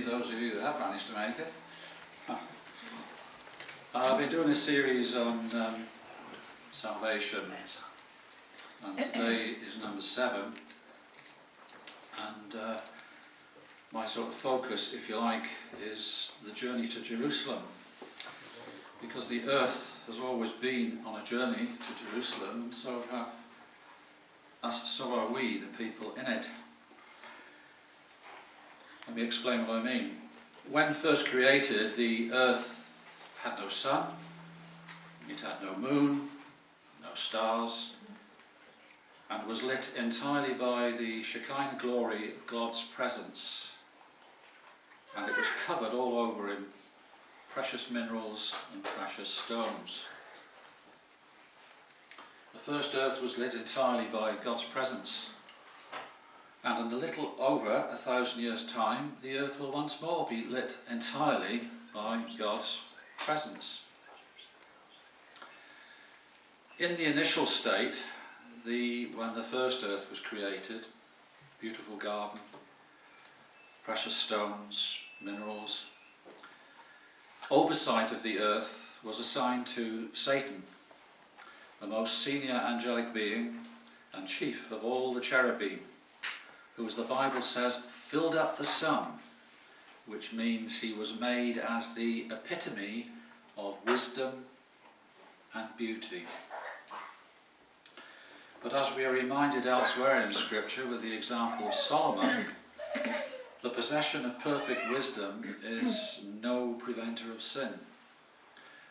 Those of you that have managed to make it. I've been doing a series on salvation, and today is number 7, and my sort of focus, if you like, is the journey to Jerusalem, because the earth has always been on a journey to Jerusalem, and so are we, the people in it. Let me explain what I mean. When first created, the earth had no sun, it had no moon, no stars, and was lit entirely by the Shekinah glory of God's presence. And it was covered all over in precious minerals and precious stones. The first earth was lit entirely by God's presence. And in a little over 1,000 years' time, the earth will once more be lit entirely by God's presence. In the initial state, when the first earth was created, beautiful garden, precious stones, minerals, oversight of the earth was assigned to Satan, the most senior angelic being and chief of all the cherubim, who, as the Bible says, filled up the sun, which means he was made as the epitome of wisdom and beauty. But as we are reminded elsewhere in Scripture with the example of Solomon, the possession of perfect wisdom is no preventer of sin.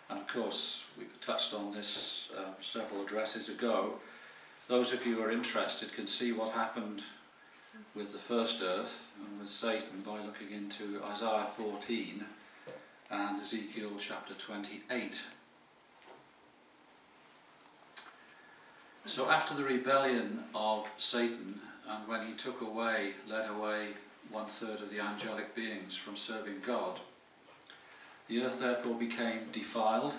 And of course, we touched on this several addresses ago. Those of you who are interested can see what happened with the first earth and with Satan by looking into Isaiah 14 and Ezekiel chapter 28. So after the rebellion of Satan, and when he led away 1/3 of the angelic beings from serving God, the earth therefore became defiled,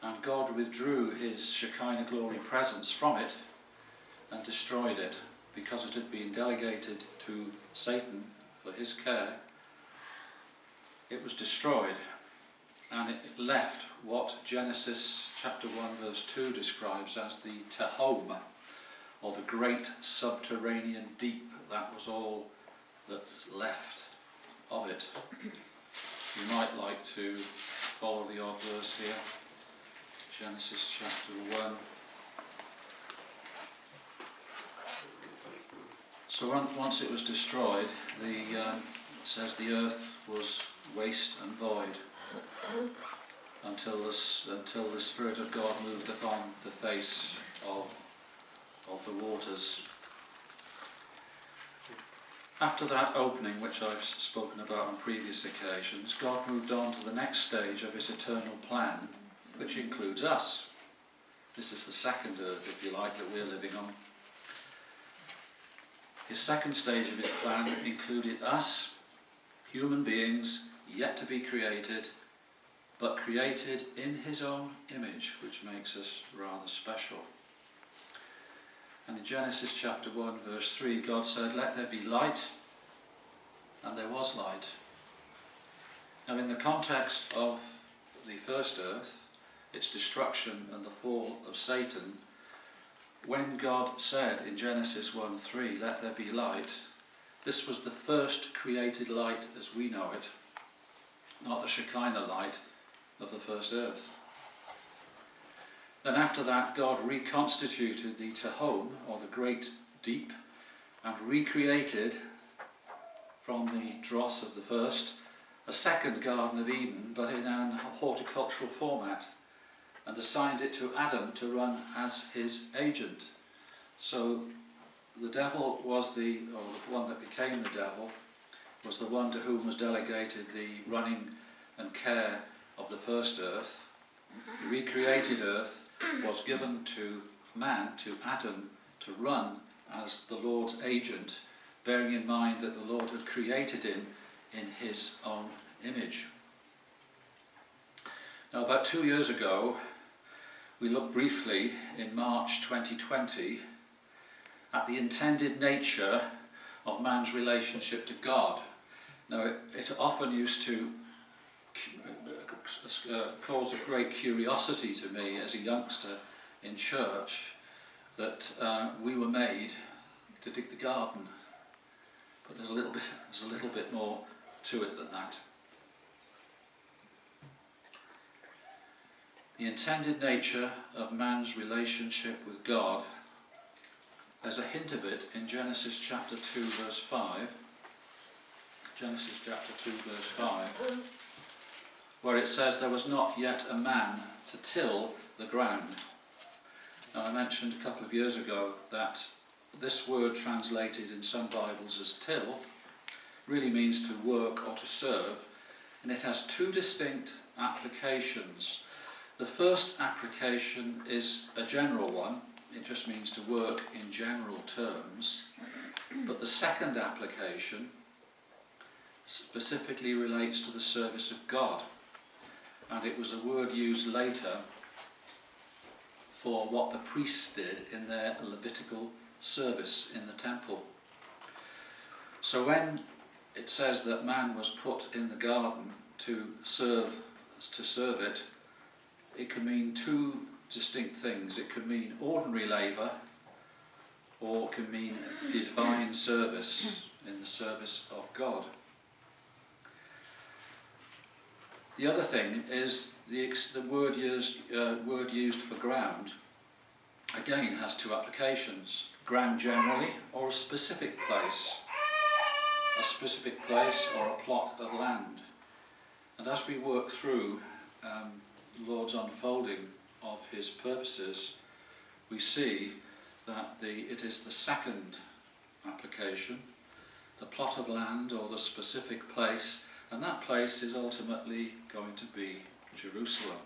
and God withdrew his Shekinah glory presence from it and destroyed it. Because it had been delegated to Satan for his care, it was destroyed, and it left what Genesis chapter 1 verse 2 describes as the Tehom, or the great subterranean deep. That was all that's left of it. You might like to follow the odd verse here, Genesis chapter 1. So once it was destroyed, it says the earth was waste and void until the Spirit of God moved upon the face of the waters. After that opening, which I've spoken about on previous occasions, God moved on to the next stage of his eternal plan, which includes us. This is the second earth, if you like, that we're living on. His second stage of his plan included us, human beings, yet to be created, but created in his own image, which makes us rather special. And in Genesis chapter 1 verse 3, God said, "Let there be light," and there was light. Now in the context of the first earth, its destruction and the fall of Satan, when God said in Genesis 1:3, "Let there be light," this was the first created light as we know it, not the Shekinah light of the first earth. Then after that, God reconstituted the Tehom, or the great deep, and recreated from the dross of the first a second Garden of Eden, but in an horticultural format, and assigned it to Adam to run as his agent. So the devil was the one that became the devil, was the one to whom was delegated the running and care of the first earth. The recreated earth was given to man, to Adam, to run as the Lord's agent, bearing in mind that the Lord had created him in his own image. Now about 2 years ago, we looked briefly in March 2020 at the intended nature of man's relationship to God. Now, it often used to cause a great curiosity to me as a youngster in church that we were made to dig the garden, but there's a little bit more to it than that. The intended nature of man's relationship with God, there's a hint of it in Genesis chapter 2 verse 5. Genesis chapter 2 verse 5, where it says there was not yet a man to till the ground. Now, I mentioned a couple of years ago that this word translated in some Bibles as till really means to work or to serve, and it has two distinct applications. The first application is a general one. It just means to work in general terms. But the second application specifically relates to the service of God, and it was a word used later for what the priests did in their Levitical service in the temple. So when it says that man was put in the garden to serve it, it can mean two distinct things. It can mean ordinary labour, or it can mean divine service in the service of God. The other thing is the word used for ground, again, has two applications. Ground generally, or a specific place or a plot of land. And as we work through the Lord's unfolding of his purposes, we see that it is the second application, the plot of land or the specific place, and that place is ultimately going to be Jerusalem.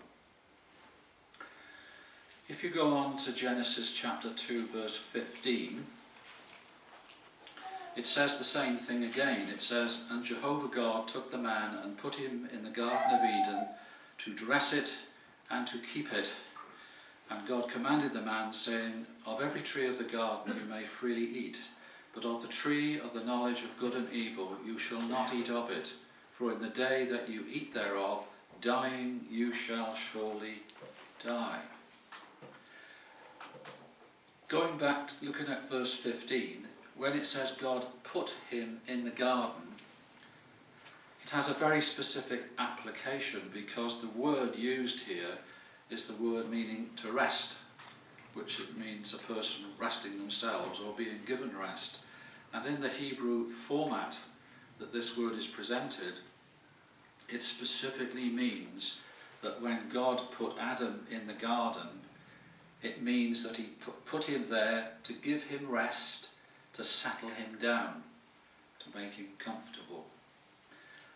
If you go on to Genesis chapter 2 verse 15, it says the same thing again. It says, "And Jehovah God took the man and put him in the Garden of Eden to dress it and to keep it. And God commanded the man, saying, Of every tree of the garden you may freely eat, but of the tree of the knowledge of good and evil you shall not eat of it. For in the day that you eat thereof, dying you shall surely die." Going back, looking at verse 15, when it says God put him in the garden, it has a very specific application, because the word used here is the word meaning to rest, which it means a person resting themselves or being given rest. And in the Hebrew format that this word is presented, it specifically means that when God put Adam in the garden, it means that he put him there to give him rest, to settle him down, to make him comfortable.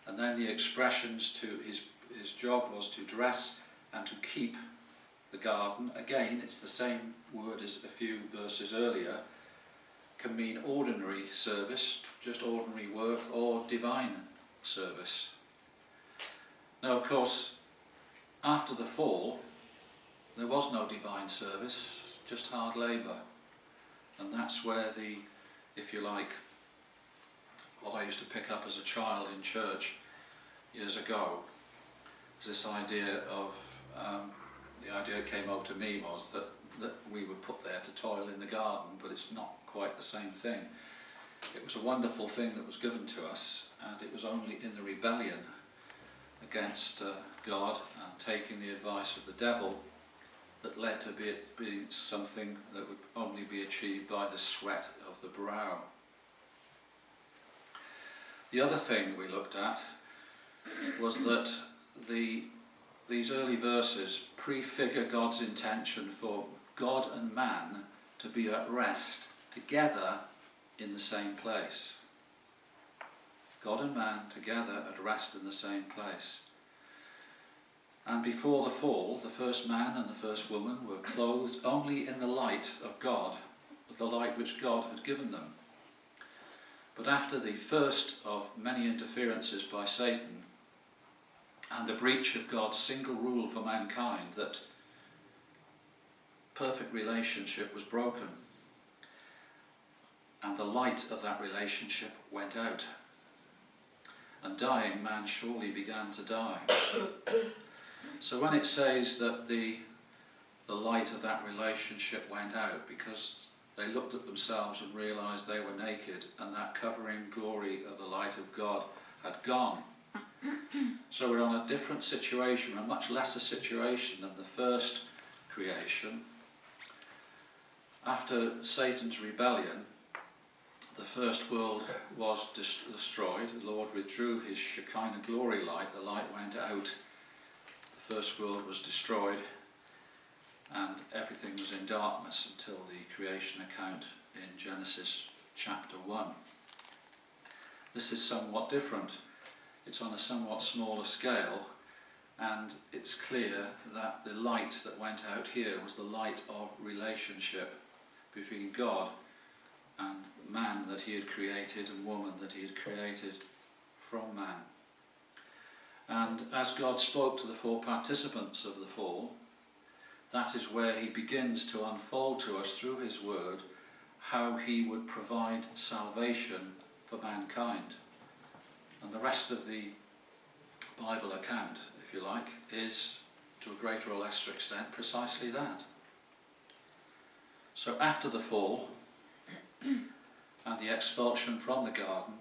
And then the expressions to his job was to dress and to keep the garden. Again, it's the same word as a few verses earlier. Can mean ordinary service, just ordinary work, or divine service. Now, of course, after the fall, there was no divine service, just hard labour. And that's where if you like, what I used to pick up as a child in church years ago, was this idea of, the idea that came over to me was that we were put there to toil in the garden, but it's not quite the same thing. It was a wonderful thing that was given to us, and it was only in the rebellion against God and taking the advice of the devil that led to it being something that would only be achieved by the sweat of the brow. The other thing we looked at was that these early verses prefigure God's intention for God and man to be at rest together in the same place. God and man together at rest in the same place. And before the fall, the first man and the first woman were clothed only in the light of God, the light which God had given them. But after the first of many interferences by Satan, and the breach of God's single rule for mankind, that perfect relationship was broken, and the light of that relationship went out. and dying, man surely began to die. So when it says that the light of that relationship went out because they looked at themselves and realised they were naked, and that covering glory of the light of God had gone. So we're on a different situation, a much lesser situation than the first creation. After Satan's rebellion, the first world was destroyed. The Lord withdrew his Shekinah glory light. The light went out. The first world was destroyed, and everything was in darkness until the creation account in Genesis chapter 1. This is somewhat different. It's on a somewhat smaller scale, and it's clear that the light that went out here was the light of relationship between God and man that he had created and woman that he had created from man. And as God spoke to the four participants of the fall, that is where he begins to unfold to us through his word how he would provide salvation for mankind. And the rest of the Bible account, if you like, is to a greater or lesser extent precisely that. So after the fall and the expulsion from the garden,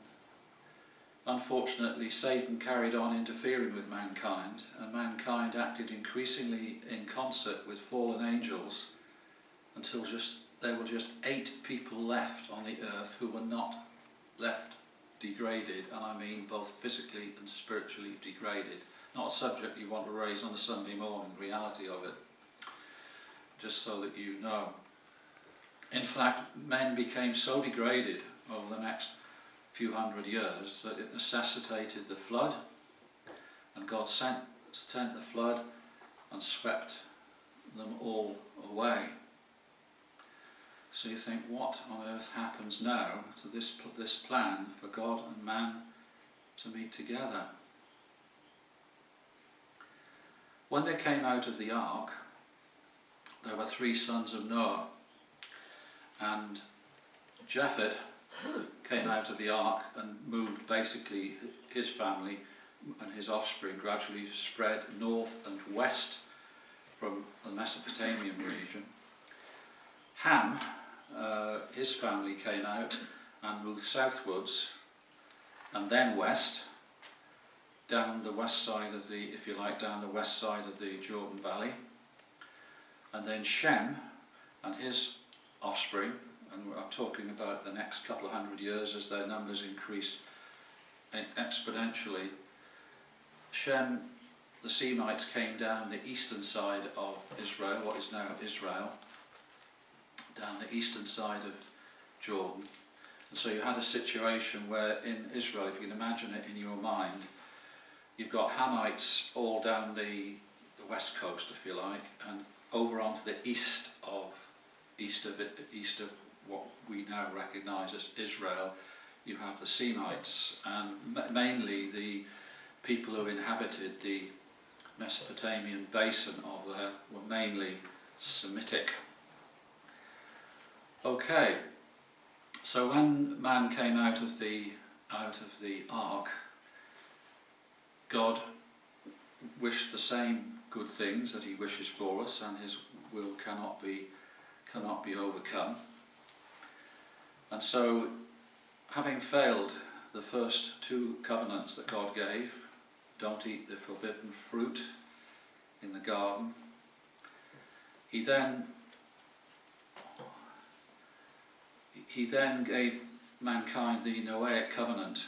unfortunately Satan carried on interfering with mankind, and mankind acted increasingly in concert with fallen angels until there were just 8 people left on the earth who were not left degraded, and I mean both physically and spiritually degraded. Not a subject you want to raise on a Sunday morning, reality of it, just so that you know. In fact, men became so degraded over the next few hundred years that it necessitated the flood, and God sent the flood and swept them all away. So you think, what on earth happens now to this plan for God and man to meet together? When they came out of the ark, there were 3 sons of Noah, and Japheth came out of the ark and moved basically his family and his offspring gradually spread north and west from the Mesopotamian region. Ham, his family came out and moved southwards and then west, down the west side of the, if you like, down the west side of the Jordan Valley. And then Shem and his offspring, and I'm talking about the next couple of hundred years as their numbers increase exponentially. Shem, the Semites, came down the eastern side of Israel, what is now Israel, down the eastern side of Jordan. And so you had a situation where in Israel, if you can imagine it in your mind, you've got Hamites all down the west coast, if you like, and over onto the east of what we now recognise as Israel, you have the Semites, and mainly the people who inhabited the Mesopotamian basin of there were mainly Semitic. Okay, so when man came out of the ark, God wished the same good things that he wishes for us, and his will cannot be overcome. And so, having failed the first 2 covenants that God gave, don't eat the forbidden fruit in the garden, he then gave mankind the Noahic covenant.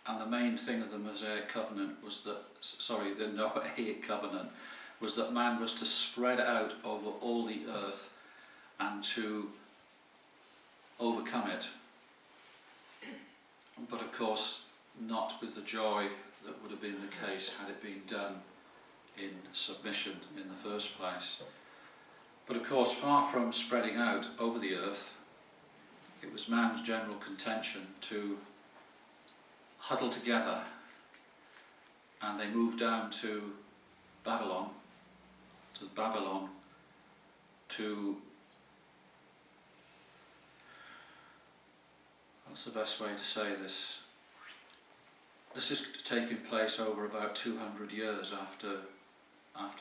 And the main thing of the Mosaic covenant was that, the Noahic covenant was that man was to spread out over all the earth and to overcome it. But of course, not with the joy that would have been the case had it been done in submission in the first place. But of course, far from spreading out over the earth, it was man's general contention to huddle together, and they moved down to Babylon, to what's the best way to say this? This is taking place over about 200 years after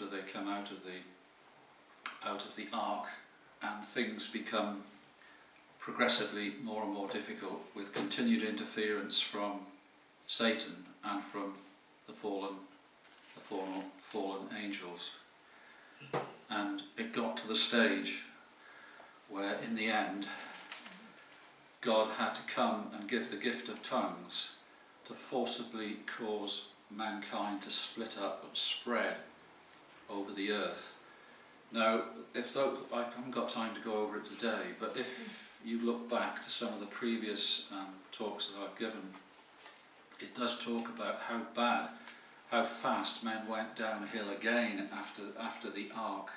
they come out of the ark, and things become progressively more and more difficult with continued interference from Satan and from the fallen angels. And it got to the stage where in the end God had to come and give the gift of tongues to forcibly cause mankind to split up and spread over the earth. Now, I haven't got time to go over it today, but if you look back to some of the previous talks that I've given, it does talk about how fast men went downhill again after the ark.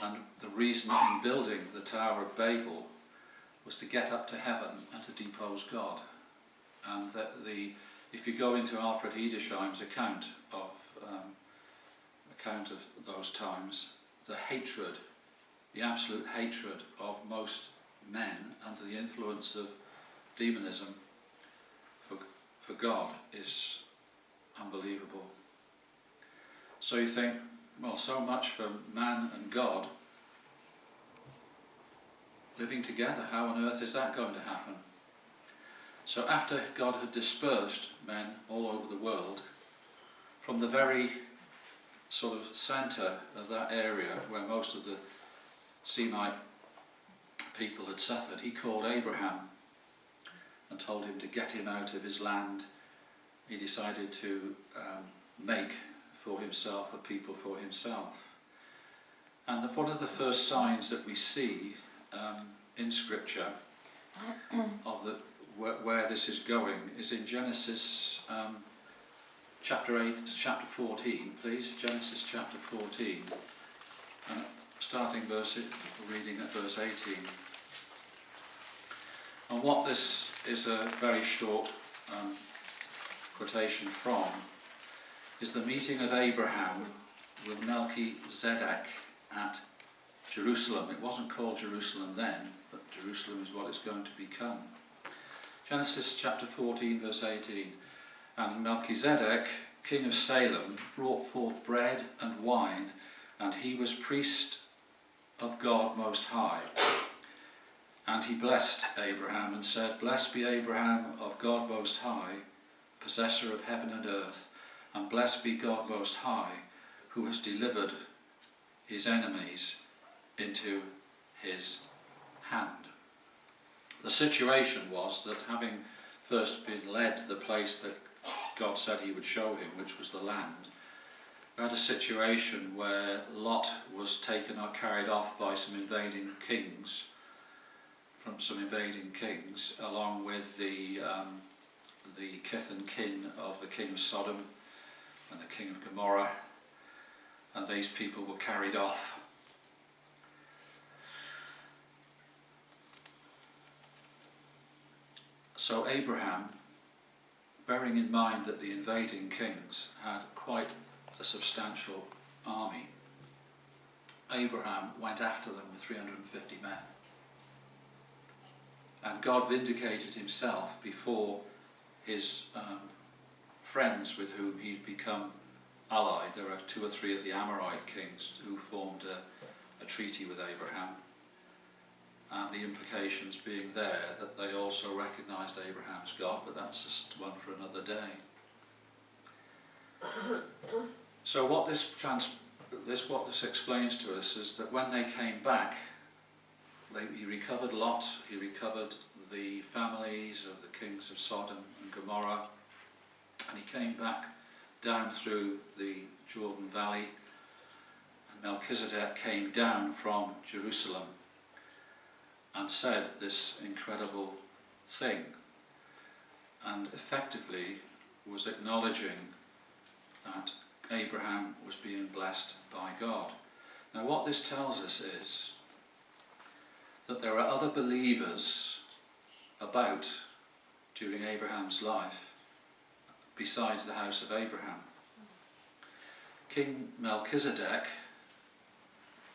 And the reason in building the Tower of Babel was to get up to heaven and to depose God. And if you go into Alfred Hildesheim's account of those times, the absolute hatred of most men under the influence of demonism for God is unbelievable. So you think, well, so much for man and God living together. How on earth is that going to happen? So after God had dispersed men all over the world, from the very sort of centre of that area where most of the Semite people had suffered, he called Abraham and told him to get him out of his land. He decided to make for himself a people for himself. And one of the first signs that we see in Scripture of where this is going is in Genesis chapter 14, please. Genesis chapter 14, and reading at verse 18. And what this is a very short quotation from is the meeting of Abraham with Melchizedek at Jerusalem. It wasn't called Jerusalem then, but Jerusalem is what it's going to become. Genesis chapter 14 verse 18. And Melchizedek, king of Salem, brought forth bread and wine, and he was priest of God Most High. And he blessed Abraham and said, Blessed be Abraham of God Most High, possessor of heaven and earth, and blessed be God Most High, who has delivered his enemies into his hand. The situation was that, having first been led to the place that God said he would show him, which was the land, we had a situation where Lot was taken or carried off by some invading kings, along with the kith and kin of the king of Sodom and the king of Gomorrah, and these people were carried off. So Abraham, bearing in mind that the invading kings had quite a substantial army, Abraham went after them with 350 men. And God vindicated himself before his friends with whom he'd become allied. There are 2 or 3 of the Amorite kings who formed a treaty with Abraham. And the implications being there that they also recognised Abraham's God, but that's just one for another day. So what this explains to us is that when they came back, he recovered Lot, he recovered the families of the kings of Sodom and Gomorrah, and he came back down through the Jordan Valley, and Melchizedek came down from Jerusalem and said this incredible thing, and effectively was acknowledging that Abraham was being blessed by God. Now what this tells us is that there are other believers about during Abraham's life besides the house of Abraham. King Melchizedek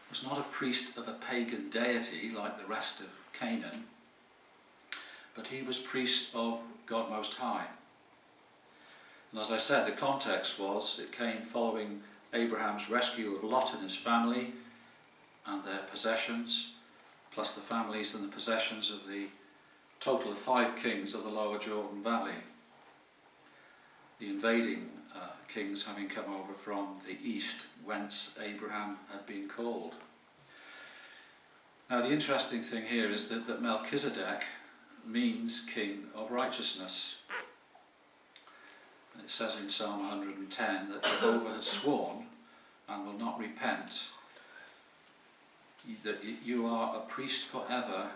was not a priest of a pagan deity like the rest of Canaan, but he was priest of God Most High. And as I said, the context was, it came following Abraham's rescue of Lot and his family and their possessions, plus the families and the possessions of the total of 5 kings of the lower Jordan Valley. The invading kings having come over from the east, whence Abraham had been called. Now the interesting thing here is that Melchizedek means king of righteousness. And it says in Psalm 110 that Jehovah has sworn and will not repent, that you are a priest forever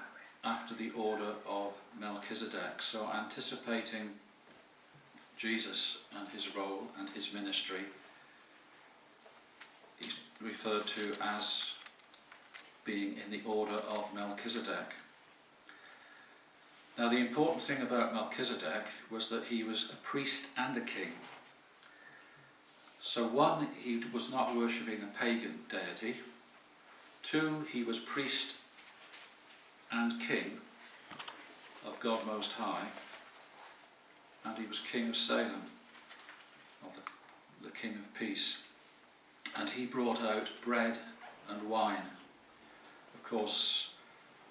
after the order of Melchizedek. So anticipating Jesus and his role and his ministry, he's referred to as being in the order of Melchizedek. Now the important thing about Melchizedek was that he was a priest and a king. So 1, he was not worshipping a pagan deity. 2, he was priest and king of God Most High. And he was king of Salem, of the king of peace. And he brought out bread and wine. Of course,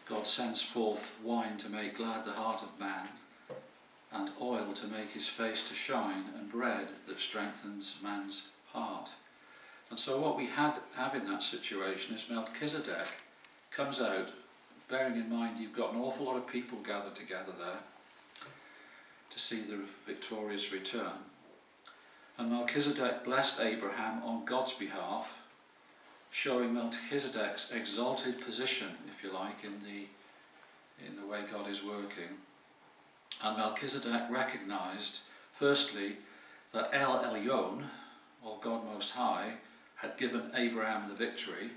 God sends forth wine to make glad the heart of man, and oil to make his face to shine, and bread that strengthens man's heart. And so what we have in that situation is Melchizedek comes out, bearing in mind you've got an awful lot of people gathered together there to see the victorious return. And Melchizedek blessed Abraham on God's behalf, showing Melchizedek's exalted position, if you like, in the way God is working. And Melchizedek recognised, firstly, that El Elyon, or God Most High, had given Abraham the victory,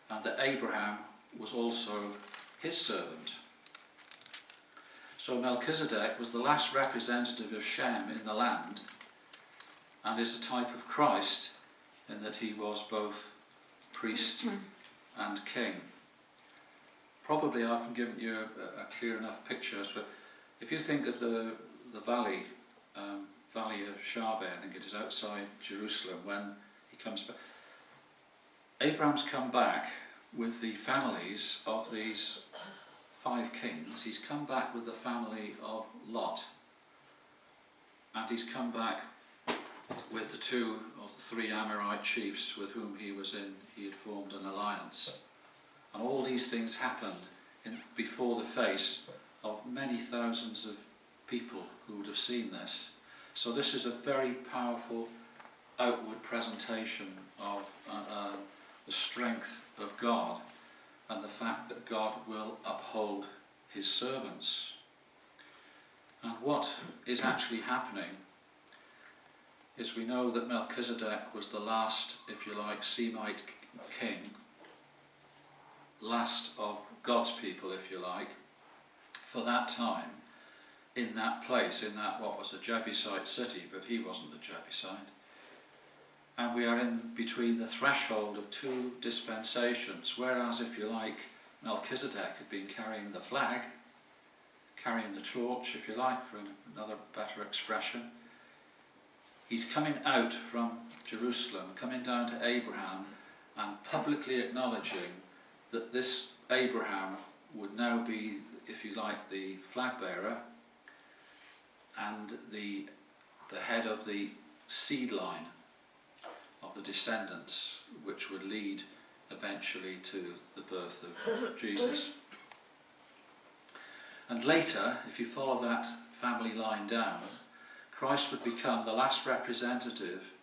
and that Abraham was also his servant. So Melchizedek was the last representative of Shem in the land, and is a type of Christ in that he was both priest and king. Probably I haven't given you a clear enough picture, but if you think of the valley of Shaveh, I think it is outside Jerusalem, when he comes back, Abraham's come back with the families of these 5 kings. He's come back with the family of Lot, and he's come back with the 2 or 3 Amorite chiefs with whom he had formed an alliance. And all these things happened before the face of many thousands of people who would have seen this. So this is a very powerful outward presentation of the strength of God, and the fact that God will uphold his servants. And what is actually happening is, we know that Melchizedek was the last, if you like, Semite king, last of God's people, if you like, for that time, in that place, in that what was a Jebusite city, but he wasn't a Jebusite. And we are in between the threshold of 2 dispensations, whereas, if you like, Melchizedek had been carrying the flag, carrying the torch, if you like, for another better expression. He's coming out from Jerusalem, coming down to Abraham, and publicly acknowledging that this Abraham would now be, if you like, the flag bearer and the head of the seed line of the descendants, which would lead eventually to the birth of Jesus. And later, if you follow that family line down, Christ would become the last representative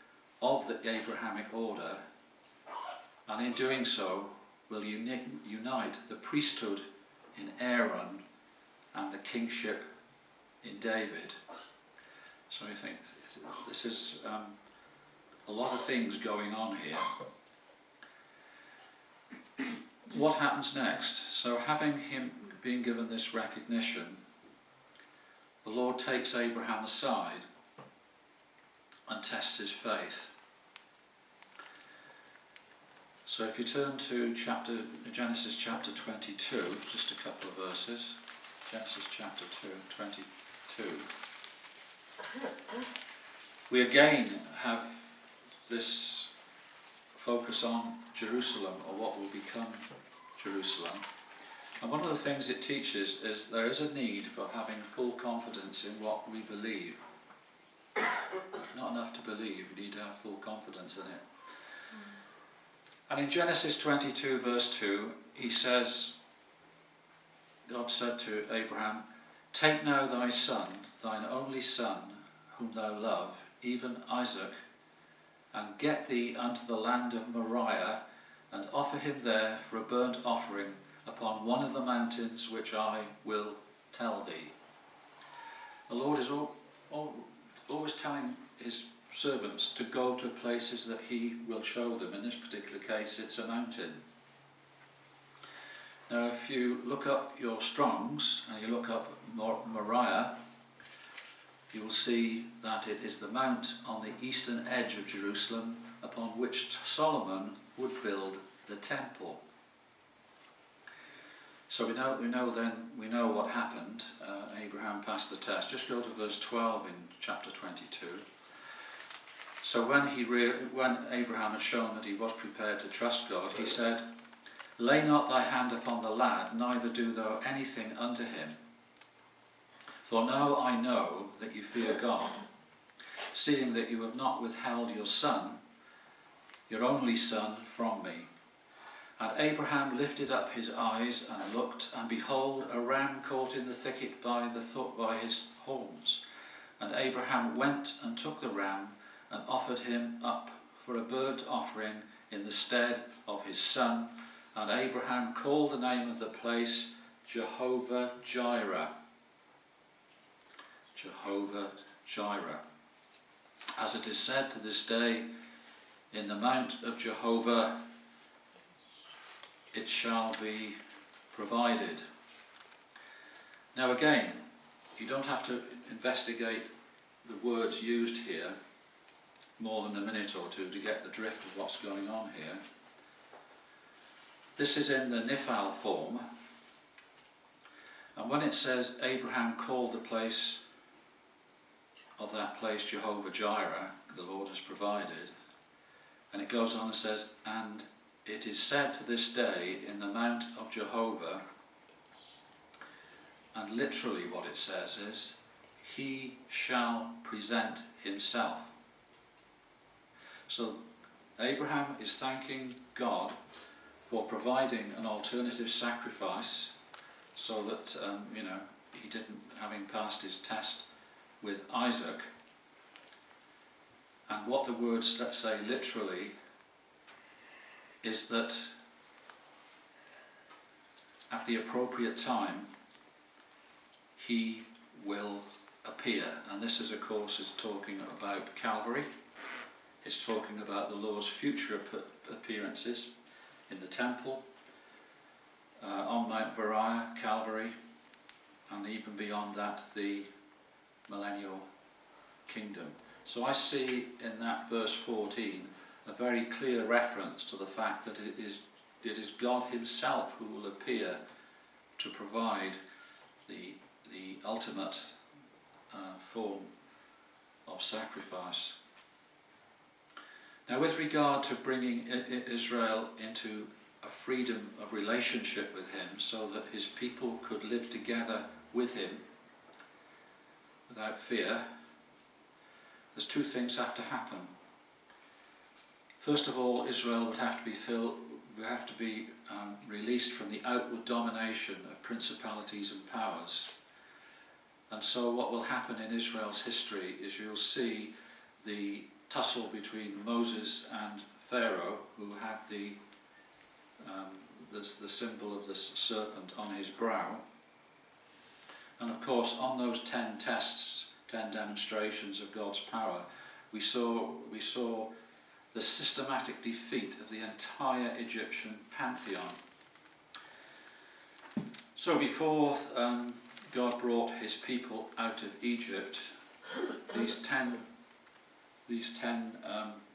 of the Abrahamic order, and in doing so will unite the priesthood in Aaron and the kingship in David. So you think, this is a lot of things going on here. What happens next? So, having him been given this recognition, the Lord takes Abraham aside and tests his faith. So if you turn to Genesis chapter 22, just a couple of verses. Genesis chapter 22. We again have this focus on Jerusalem, or what will become Jerusalem. And one of the things it teaches is there is a need for having full confidence in what we believe. Not enough to believe, we need to have full confidence in it. And in Genesis 22 verse 2, he says, God said to Abraham, "Take now thy son, thine only son, whom thou love, even Isaac, and get thee unto the land of Moriah, and offer him there for a burnt offering upon one of the mountains which I will tell thee." The Lord is always telling his servants to go to places that he will show them. In this particular case, it's a mountain. Now, if you look up your Strongs and you look up Moriah, you will see that it is the mount on the eastern edge of Jerusalem upon which Solomon would build the temple. So we know what happened. Abraham passed the test. Just go to verse 12 in chapter 22. So when Abraham had shown that he was prepared to trust God, he said, "Lay not thy hand upon the lad, neither do thou anything unto him. For now I know that you fear God, seeing that you have not withheld your son, your only son, from me." And Abraham lifted up his eyes and looked, and behold, a ram caught in the thicket by his horns. And Abraham went and took the ram, and offered him up for a burnt offering in the stead of his son. And Abraham called the name of the place Jehovah Jireh. Jehovah Jireh. As it is said to this day, in the mount of Jehovah it shall be provided. Now again, you don't have to investigate the words used here more than a minute or two to get the drift of what's going on here. This is in the Niphal form, and when it says Abraham called the place of that place Jehovah Jireh, the Lord has provided, and it goes on and says, "And it is said to this day in the mount of Jehovah," and literally what it says is, "He shall present himself." So Abraham is thanking God for providing an alternative sacrifice, so that he didn't, having passed his test with Isaac. And what the words that say literally is that at the appropriate time he will appear. And this is, of course, is talking about Calvary. It's talking about the Lord's future appearances in the temple, on Mount Moriah, Calvary, and even beyond that, the millennial kingdom. So I see in that verse 14 a very clear reference to the fact that it is God himself who will appear to provide the ultimate form of sacrifice. Now, with regard to bringing Israel into a freedom of relationship with him, so that his people could live together with him without fear, there's two things have to happen. First of all, Israel would have to be released from the outward domination of principalities and powers. And so what will happen in Israel's history is you'll see the tussle between Moses and Pharaoh, who had the symbol of the serpent on his brow. And of course, on those 10 tests, 10 demonstrations of God's power, we saw the systematic defeat of the entire Egyptian pantheon. So before God brought his people out of Egypt, these 10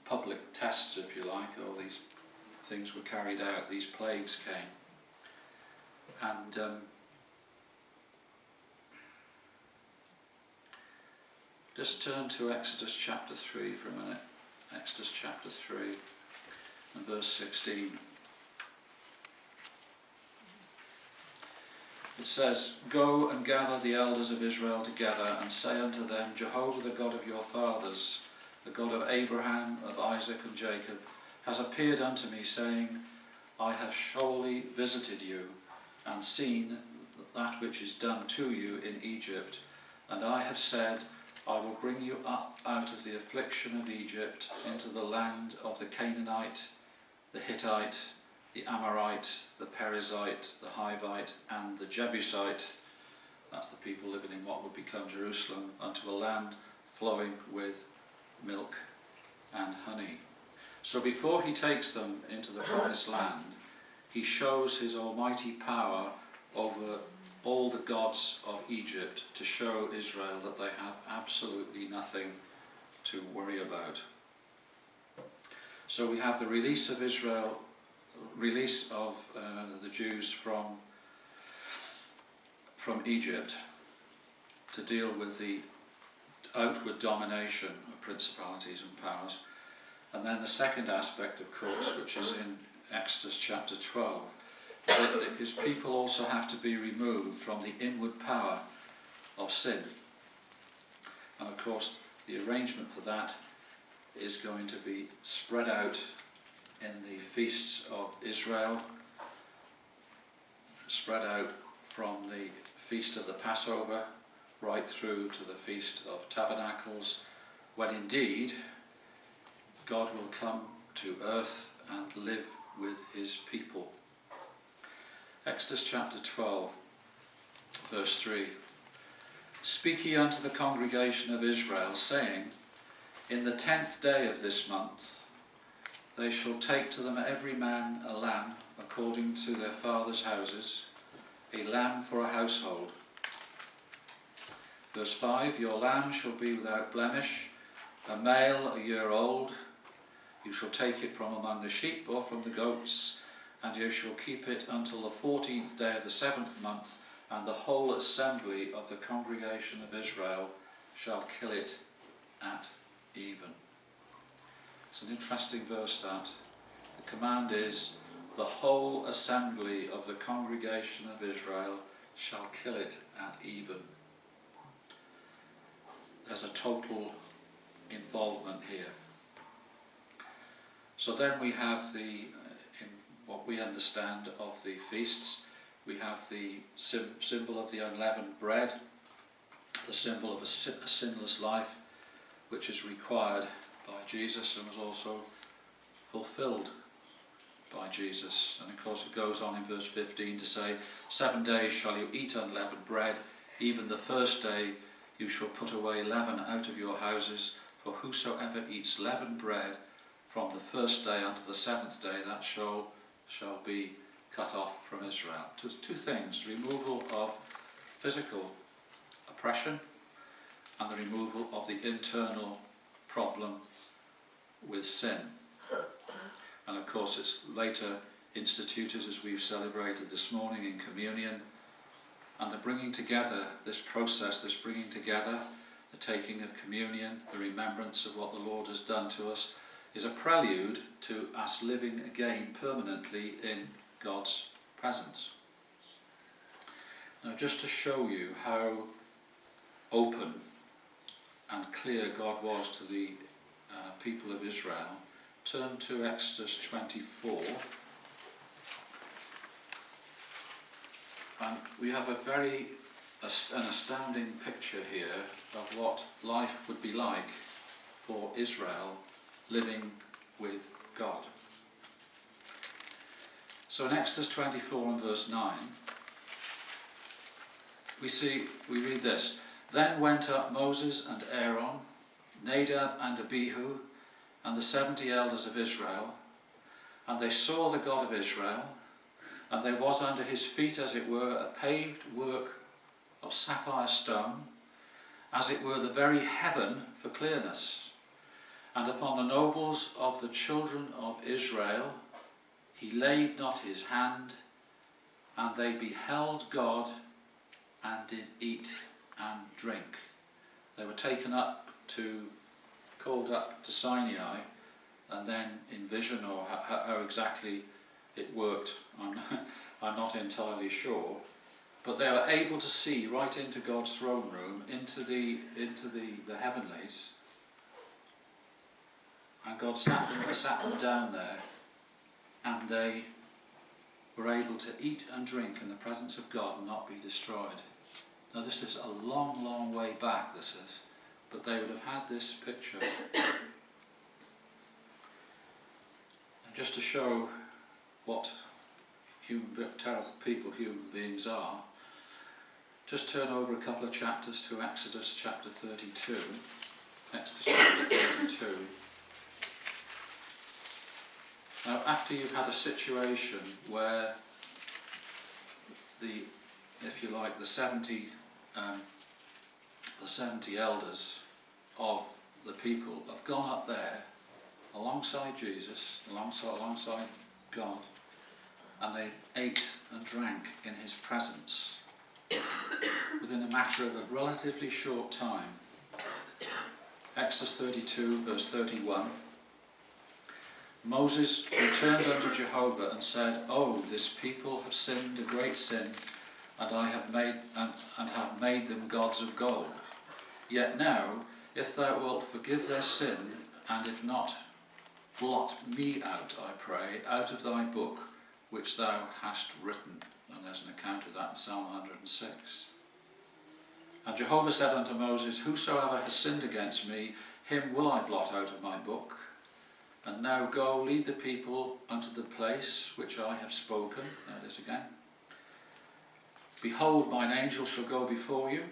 public tests, if you like, or these things were carried out, these plagues came. And Just turn to Exodus chapter 3 for a minute. Exodus chapter 3 and verse 16. It says, "Go and gather the elders of Israel together, and say unto them, Jehovah the God of your fathers, the God of Abraham, of Isaac and Jacob, has appeared unto me, saying, I have surely visited you, and seen that which is done to you in Egypt. And I have said, I will bring you up out of the affliction of Egypt into the land of the Canaanite, the Hittite, the Amorite, the Perizzite, the Hivite, and the Jebusite," that's the people living in what would become Jerusalem, "unto a land flowing with milk and honey." So before he takes them into the promised land, he shows his almighty power over all the gods of Egypt to show Israel that they have absolutely nothing to worry about. So we have the release of Israel, release of the Jews from Egypt to deal with the outward domination of principalities and powers. And then the second aspect, of course, which is in Exodus chapter 12, that his people also have to be removed from the inward power of sin. And of course, the arrangement for that is going to be spread out in the feasts of Israel, spread out from the feast of the Passover right through to the Feast of Tabernacles, when indeed God will come to earth and live with his people. Exodus chapter 12, verse 3. "Speak ye unto the congregation of Israel, saying, In the 10th day of this month they shall take to them every man a lamb according to their fathers' houses, a lamb for a household. Verse 5, Your lamb shall be without blemish, a male a year old. You shall take it from among the sheep or from the goats, and you shall keep it until the 14th day of the 7th month, and the whole assembly of the congregation of Israel shall kill it at even." It's an interesting verse, that. The command is, the whole assembly of the congregation of Israel shall kill it at even. There's a total involvement here. So then we have in what we understand of the feasts, we have the symbol of the unleavened bread, the symbol of a sinless life, which is required by Jesus and was also fulfilled by Jesus. And of course it goes on in verse 15 to say, 7 days shall you eat unleavened bread, even the first day you shall put away leaven out of your houses, for whosoever eats leavened bread from the first day unto the 7th day, that shall be cut off from Israel. Two things: removal of physical oppression and the removal of the internal problem with sin. And of course it's later instituted, as we've celebrated this morning in communion, and the bringing together, this process, this bringing together, the taking of communion, the remembrance of what the Lord has done to us, is a prelude to us living again permanently in God's presence. Now, just to show you how open and clear God was to the people of Israel, turn to Exodus 24. And we have an astounding picture here of what life would be like for Israel living with God. So in Exodus 24 and verse 9, we read this: "Then went up Moses and Aaron, Nadab and Abihu, and the 70 elders of Israel, and they saw the God of Israel, and there was under his feet as it were a paved work of sapphire stone, as it were the very heaven for clearness. And upon the nobles of the children of Israel he laid not his hand, and they beheld God, and did eat and drink." They were taken up called up to Sinai, and then in vision, or how exactly it worked, I'm not entirely sure. But they were able to see right into God's throne room, into the heavenlies, and God sat them down there, and they were able to eat and drink in the presence of God and not be destroyed. Now this is a long, long way back, this is, but they would have had this picture. And just to show what terrible people human beings are, just turn over a couple of chapters to Exodus chapter 32. Exodus chapter 32. Now, after you've had a situation where the 70 elders of the people have gone up there alongside Jesus, alongside God, and they've ate and drank in his presence within a matter of a relatively short time. Exodus 32 verse 31. Moses returned unto Jehovah and said, "Oh, this people have sinned a great sin, and I have made them gods of gold. Yet now, if thou wilt forgive their sin, and if not, blot me out, I pray, out of thy book which thou hast written." And there's an account of that in Psalm 106. And Jehovah said unto Moses, "Whosoever has sinned against me, him will I blot out of my book. And now go, lead the people unto the place which I have spoken." There it is again. "Behold, mine angel shall go before you.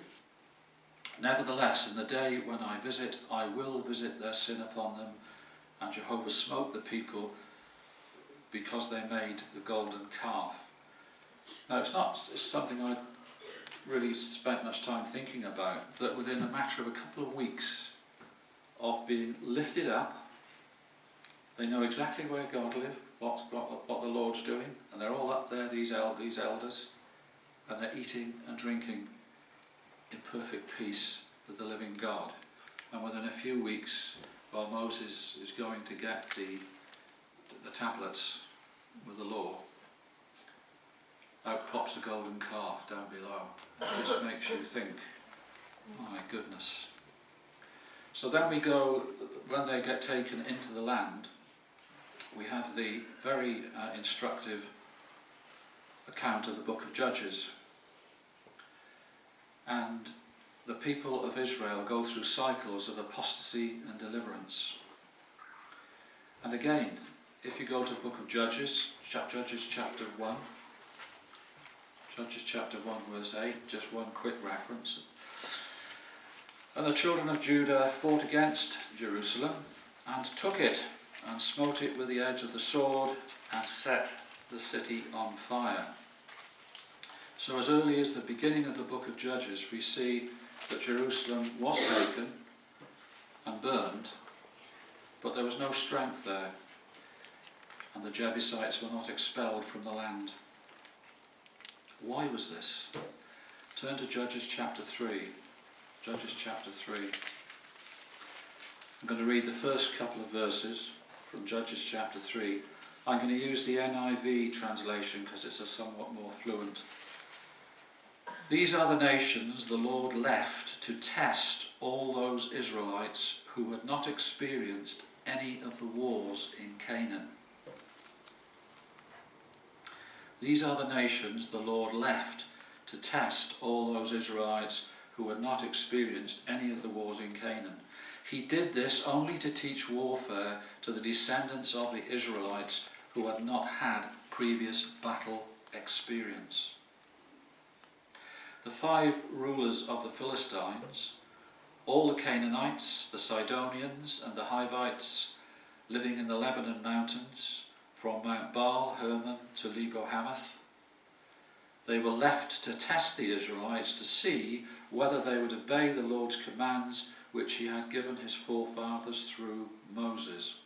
Nevertheless, in the day when I visit, I will visit their sin upon them." And Jehovah smote the people because they made the golden calf. Now it's something I really spent much time thinking about, that within a matter of a couple of weeks of being lifted up, they know exactly where God lives, what the Lord's doing, and they're all up there, these elders, and they're eating and drinking in perfect peace with the living God. And within a few weeks, while Moses is going to get the tablets with the law, out pops a golden calf down below. It just makes you think, my goodness. So then we go, when they get taken into the land, we have the very instructive account of the book of Judges. And the people of Israel go through cycles of apostasy and deliverance. And again, if you go to the book of Judges chapter 1, Judges chapter 1 verse 8, just one quick reference. "And the children of Judah fought against Jerusalem, and took it, and smote it with the edge of the sword, and set the city on fire." So as early as the beginning of the book of Judges, we see that Jerusalem was taken and burned, but there was no strength there, and the Jebusites were not expelled from the land. Why was this? Turn to Judges chapter 3. Judges chapter 3. I'm going to read the first couple of verses from Judges chapter 3. I'm going to use the NIV translation because it's a somewhat more fluent. "These are the nations the Lord left to test all those Israelites who had not experienced any of the wars in Canaan." These are the nations the Lord left to test all those Israelites who had not experienced any of the wars in Canaan. He did this only to teach warfare to the descendants of the Israelites who had not had previous battle experience. The 5 rulers of the Philistines, all the Canaanites, the Sidonians and the Hivites living in the Lebanon mountains, from Mount Baal Hermon to Lebo Hamath, they were left to test the Israelites to see whether they would obey the Lord's commands which he had given his forefathers through Moses.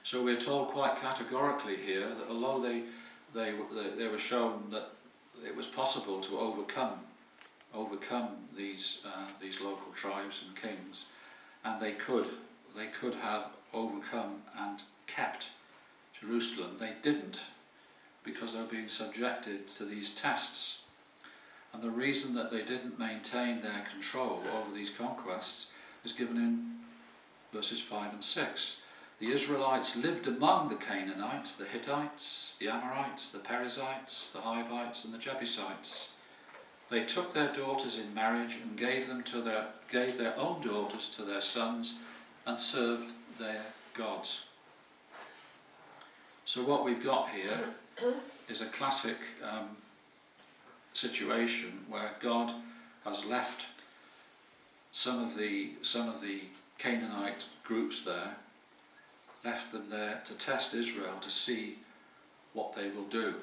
So we're told quite categorically here that although they were shown that it was possible to overcome overcome these local tribes and kings, and they could have overcome and kept Jerusalem. They didn't, because they were being subjected to these tests. And the reason that they didn't maintain their control over these conquests is given in verses 5 and 6. The Israelites lived among the Canaanites, the Hittites, the Amorites, the Perizzites, the Hivites and the Jebusites. They took their daughters in marriage and gave their own daughters to their sons and served their gods. So what we've got here is a classic situation where God has left some of the Canaanite groups there, left them there to test Israel to see what they will do.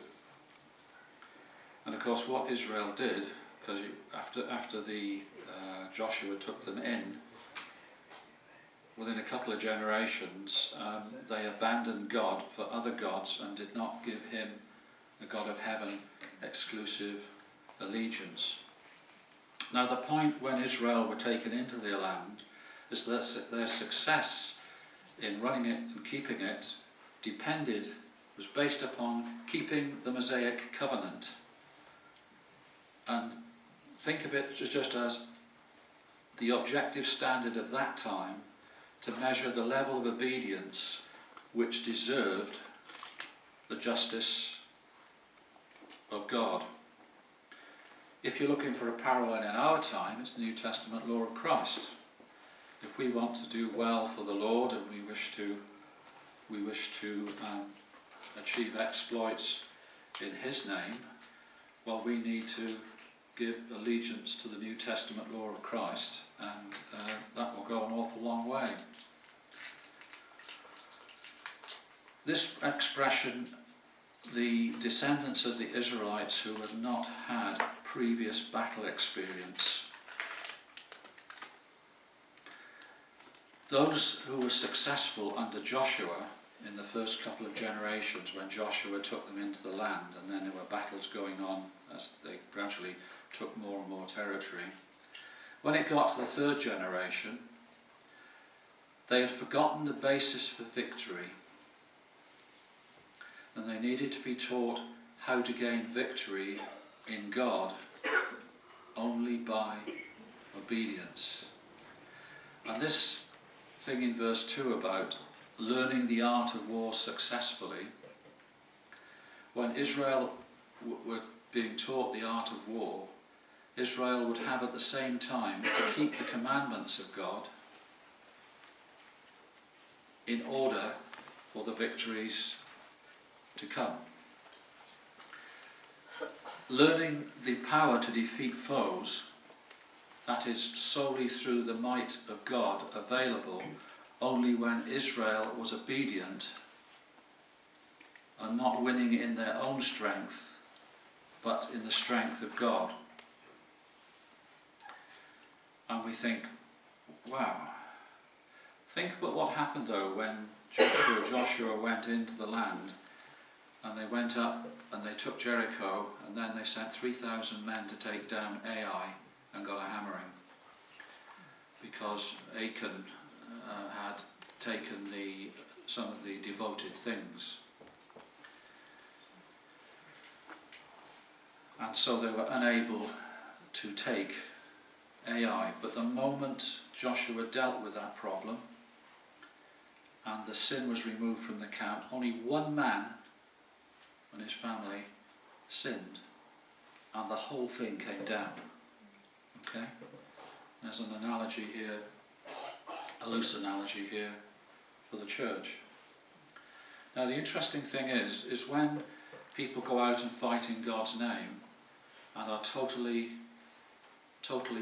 And of course what Israel did, because after Joshua took them in, within a couple of generations they abandoned God for other gods and did not give him, the God of heaven, exclusive allegiance. Now the point when Israel were taken into their land is that their success in running it and keeping it was based upon keeping the Mosaic covenant. And think of it just as the objective standard of that time to measure the level of obedience which deserved the justice of God. If you're looking for a parallel in our time, it's the New Testament law of Christ. If we want to do well for the Lord and we wish to achieve exploits in his name, well, we need to give allegiance to the New Testament law of Christ, and that will go an awful long way. This expression, the descendants of the Israelites who had not had previous battle experience, those who were successful under Joshua in the first couple of generations when Joshua took them into the land, and then there were battles going on as they gradually took more and more territory. When it got to the third generation, they had forgotten the basis for victory, and they needed to be taught how to gain victory in God only by obedience. And this thing in verse 2 about learning the art of war successfully, when Israel were being taught the art of war, Israel would have at the same time to keep the commandments of God in order for the victories to come. Learning the power to defeat foes, that is solely through the might of God, available only when Israel was obedient and not winning in their own strength, but in the strength of God. And we think, wow. Think about what happened though when Joshua went into the land, and they went up and they took Jericho, and then they sent 3,000 men to take down Ai and got a hammering, because Achan had taken some of the devoted things. And so they were unable to take Ai. But the moment Joshua dealt with that problem and the sin was removed from the camp, only one man and his family sinned, and the whole thing came down. Okay? There's an analogy here, a loose analogy here for the church. Now the interesting thing is when people go out and fight in God's name and are totally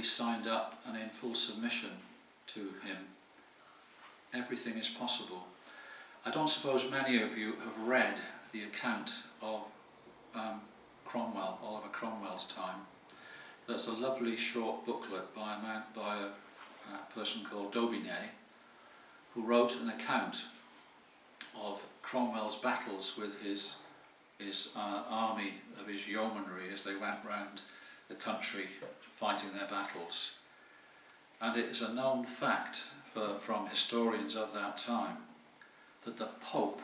signed up and in full submission to him, everything is possible. I don't suppose many of you have read the account of Cromwell, Oliver Cromwell's time. There's a lovely short booklet by a person called Daubigny, who wrote an account of Cromwell's battles with his army of his yeomanry as they went round the country fighting their battles. And it is a known fact from historians of that time that the Pope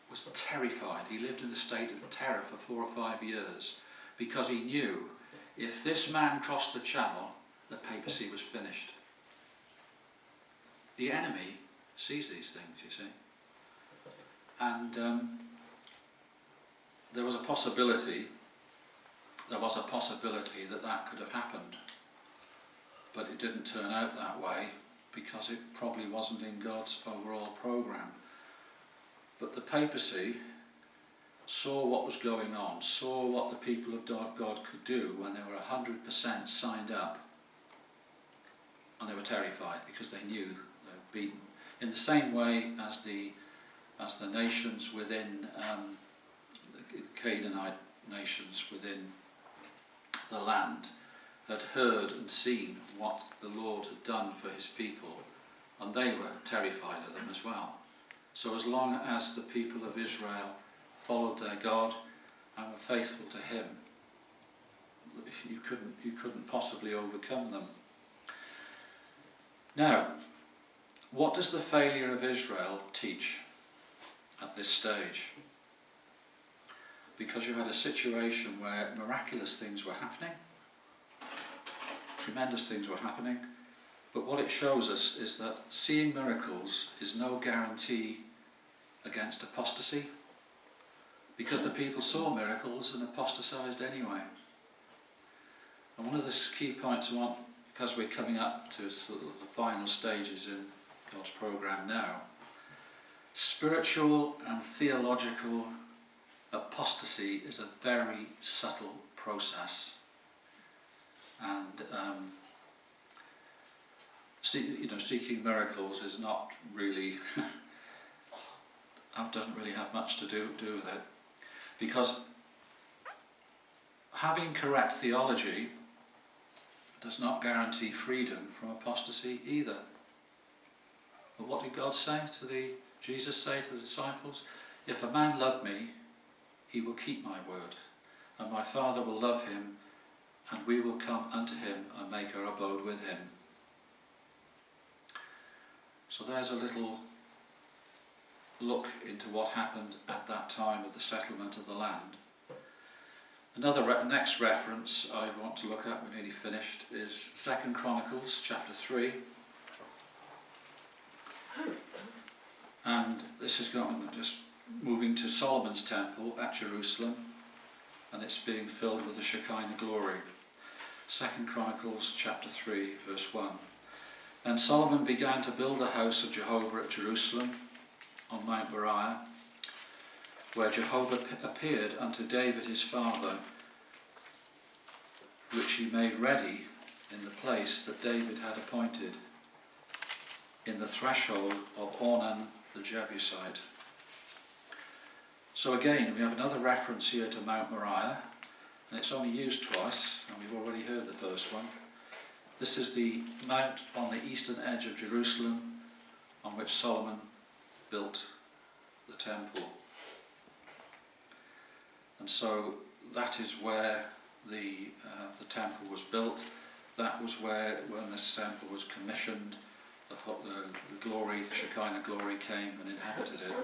was terrified. He lived in a state of terror for 4 or 5 years because he knew if this man crossed the channel, the papacy was finished. The enemy sees these things, you see. And there was a possibility that that could have happened. But it didn't turn out that way because it probably wasn't in God's overall programme. But the papacy saw what was going on, saw what the people of God could do when they were 100% signed up, and they were terrified because they knew they were beaten. In the same way as the nations within the Canaanite nations within the land had heard and seen what the Lord had done for his people, and they were terrified of them as well. So as long as the people of Israel followed their God and were faithful to him, you couldn't possibly overcome them. Now, what does the failure of Israel teach at this stage? Because you had a situation where miraculous things were happening, tremendous things were happening, but what it shows us is that seeing miracles is no guarantee against apostasy, because the people saw miracles and apostatized anyway. And one of the key points I want, because we're coming up to sort of the final stages in God's programme now, spiritual and theological apostasy is a very subtle process. And seeking miracles is not really doesn't really have much to do with it, because having correct theology does not guarantee freedom from apostasy either. But what did Jesus say to the disciples? If a man love me, he will keep my word, and my Father will love him, and we will come unto him and make our abode with him. So there's a little look into what happened at that time of the settlement of the land. Another next reference I want to look at, we're nearly finished, is 2 Chronicles chapter 3. And this is just moving to Solomon's temple at Jerusalem, and it's being filled with the Shekinah glory. 2 Chronicles chapter 3 verse 1. Then Solomon began to build the house of Jehovah at Jerusalem on Mount Moriah, where Jehovah appeared unto David his father, which he made ready in the place that David had appointed, in the threshold of Ornan the Jebusite. So again, we have another reference here to Mount Moriah, and it's only used twice, and we've already heard the first one. This is the mount on the eastern edge of Jerusalem on which Solomon built the temple. And so that is where the temple was built. That was where, when this temple was commissioned, the glory, Shekinah glory, came and inhabited it.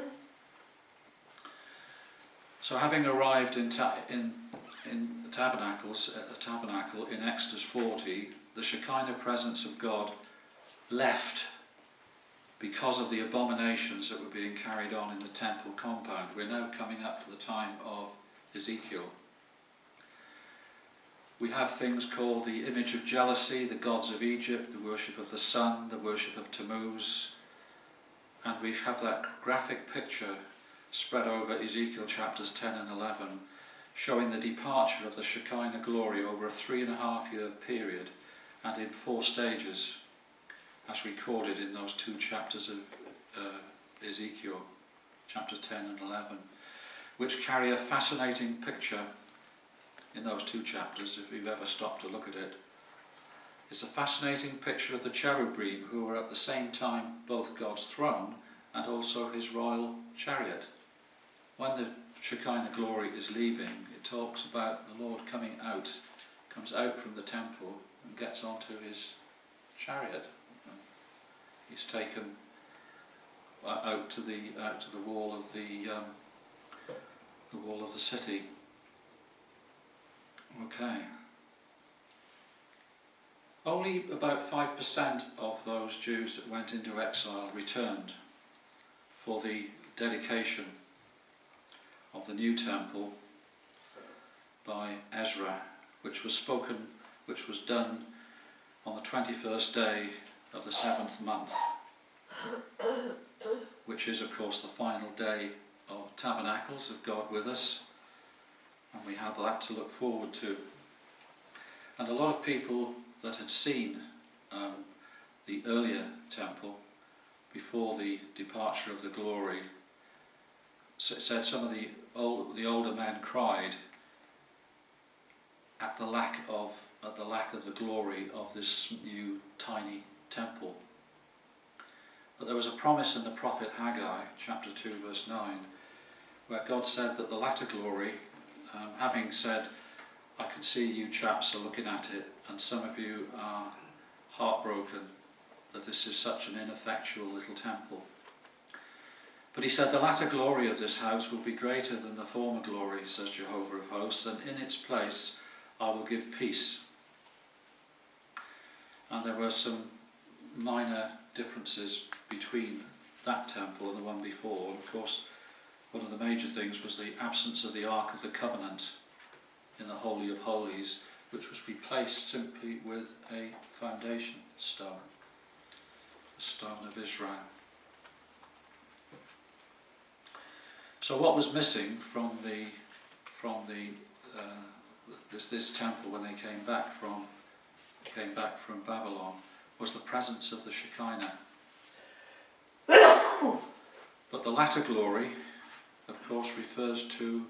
So having arrived in the tabernacle in Exodus 40, the Shekinah presence of God left because of the abominations that were being carried on in the temple compound. We're now coming up to the time of Ezekiel. We have things called the image of jealousy, the gods of Egypt, the worship of the sun, the worship of Tammuz, and we have that graphic picture spread over Ezekiel chapters 10 and 11, showing the departure of the Shekinah glory over a 3.5-year period and in 4 stages, as recorded in those 2 chapters of Ezekiel, chapters 10 and 11, which carry a fascinating picture in those 2 chapters, if you've ever stopped to look at it. It's a fascinating picture of the cherubim, who are at the same time both God's throne and also his royal chariot. When the Shekinah glory is leaving, it talks about the Lord comes out from the temple, and and gets onto his chariot. He's taken out to the wall of the wall of the city. Okay. Only about 5% of those Jews that went into exile returned for the dedication of the new temple by Ezra, which was done on the 21st day of the 7th month, which is of course the final day of Tabernacles, of God with us, and we have that to look forward to. And a lot of people that had seen the earlier temple before the departure of the glory said some of the older men cried at the lack of the glory of this new tiny temple. But there was a promise in the prophet Haggai, chapter 2 verse 9, where God said that the latter glory, having said, I can see you chaps are looking at it, and some of you are heartbroken that this is such an ineffectual little temple. But he said, the latter glory of this house will be greater than the former glory, says Jehovah of hosts, and in its place I will give peace. And there were some minor differences between that temple and the one before. And of course, one of the major things was the absence of the Ark of the Covenant in the Holy of Holies, which was replaced simply with a foundation stone, the stone of Israel. So what was missing from this temple when they came back from Babylon was the presence of the Shekinah. But the latter glory, of course, refers to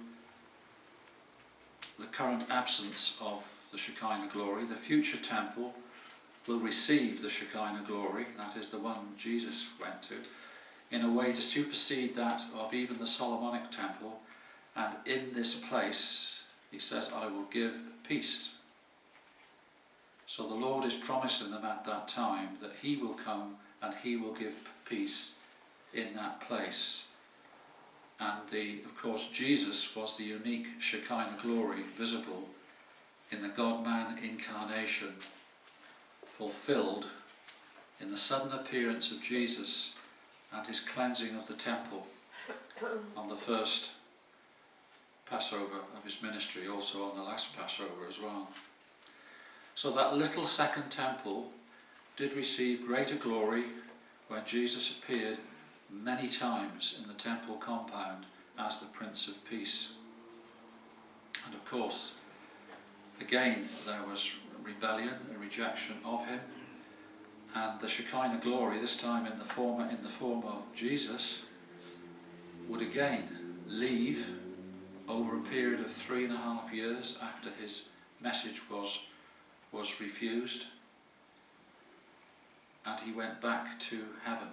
the current absence of the Shekinah glory. The future temple will receive the Shekinah glory, that is the one Jesus went to, in a way to supersede that of even the Solomonic temple. And in this place, he says, I will give peace. So the Lord is promising them at that time that he will come and he will give peace in that place. And of course, Jesus was the unique Shekinah glory visible in the God-man incarnation, fulfilled in the sudden appearance of Jesus and his cleansing of the temple on the first Passover of his ministry, also on the last Passover as well. So that little second temple did receive greater glory when Jesus appeared many times in the temple compound as the Prince of Peace. And of course, again there was rebellion, a rejection of him, and the Shekinah glory, this time in the form of Jesus, would again leave over a period of 3.5 years after his message was refused, and he went back to heaven.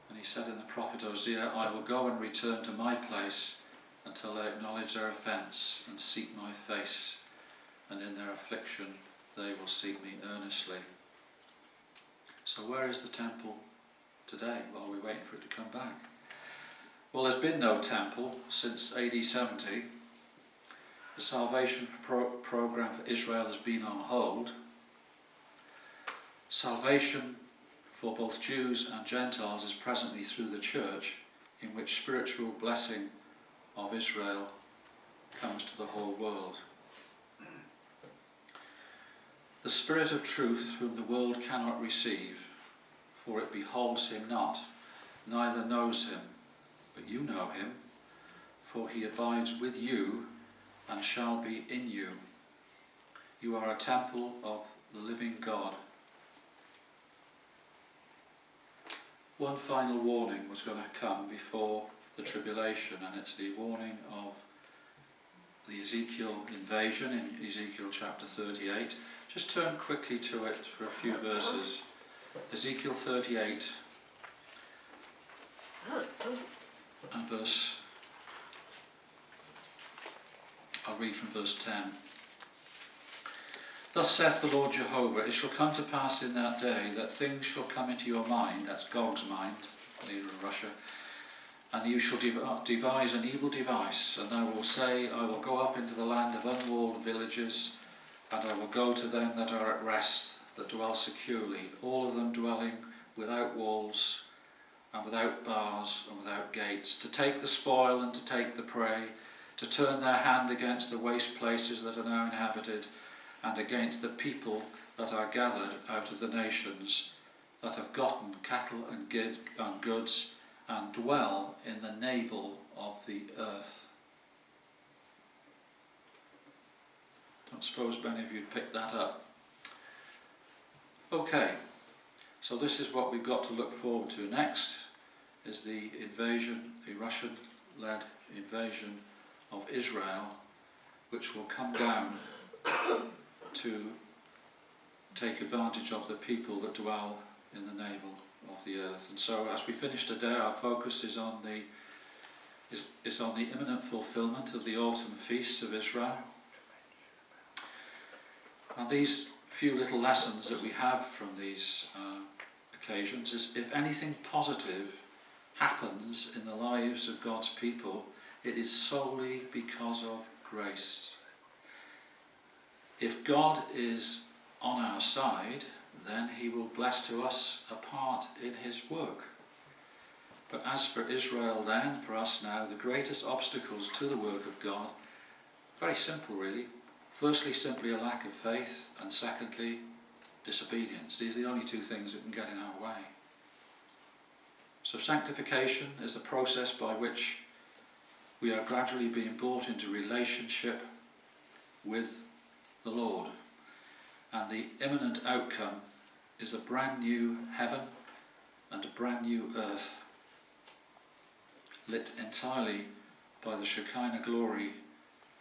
And he said in the prophet Hosea, I will go and return to my place until they acknowledge their offence and seek my face, and in their affliction they will seek me earnestly. So where is the temple today while we're waiting for it to come back? Well, there's been no temple since AD 70. The salvation program for Israel has been on hold. Salvation for both Jews and Gentiles is presently through the church, in which spiritual blessing of Israel comes to the whole world. The Spirit of truth, whom the world cannot receive, for it beholds him not, neither knows him, but you know him, for he abides with you and shall be in you. You are a temple of the living God. One final warning was going to come before the tribulation, and it's the warning of the Ezekiel invasion in Ezekiel chapter 38. Just turn quickly to it for a few verses. Ezekiel 38 and I'll read from verse 10. Thus saith the Lord Jehovah, it shall come to pass in that day that things shall come into your mind, that's Gog's mind, leader of Russia, and you shall devise an evil device, and thou wilt say, I will go up into the land of unwalled villages, and I will go to them that are at rest, that dwell securely, all of them dwelling without walls, and without bars, and without gates, to take the spoil and to take the prey, to turn their hand against the waste places that are now inhabited, and against the people that are gathered out of the nations, that have gotten cattle and goods, and dwell in the navel of the earth. Don't suppose many of you picked that up. Okay, so this is what we've got to look forward to next, is the invasion, the Russian-led invasion of Israel, which will come down to take advantage of the people that dwell in the navel of the earth. And so as we finish today, our focus is on the imminent fulfillment of the autumn feasts of Israel. And these few little lessons that we have from these occasions is, if anything positive happens in the lives of God's people, it is solely because of grace. If God is on our side, then he will bless to us a part in his work. But as for Israel then, for us now, the greatest obstacles to the work of God, very simple really. Firstly, simply a lack of faith, and secondly, disobedience. These are the only two things that can get in our way. So sanctification is the process by which we are gradually being brought into relationship with the Lord. And the imminent outcome is a brand new heaven and a brand new earth, lit entirely by the Shekinah glory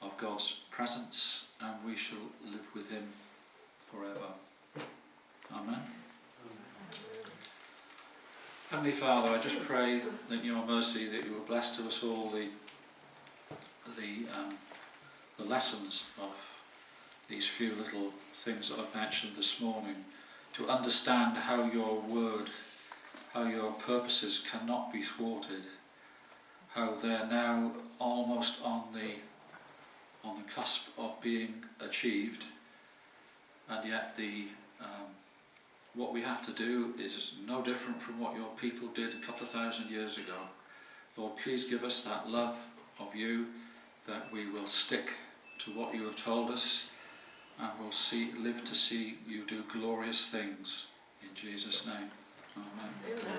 of God's presence, and we shall live with him forever. Amen. Heavenly Father, I just pray that in your mercy that you will bless to us all the lessons of these few little things that I've mentioned this morning, to understand how your word, how your purposes cannot be thwarted, how they're now almost on the cusp of being achieved, and yet what we have to do is no different from what your people did a couple of thousand years ago. Lord, please give us that love of you, that we will stick to what you have told us, and we'll live to see you do glorious things. In Jesus' name. Amen.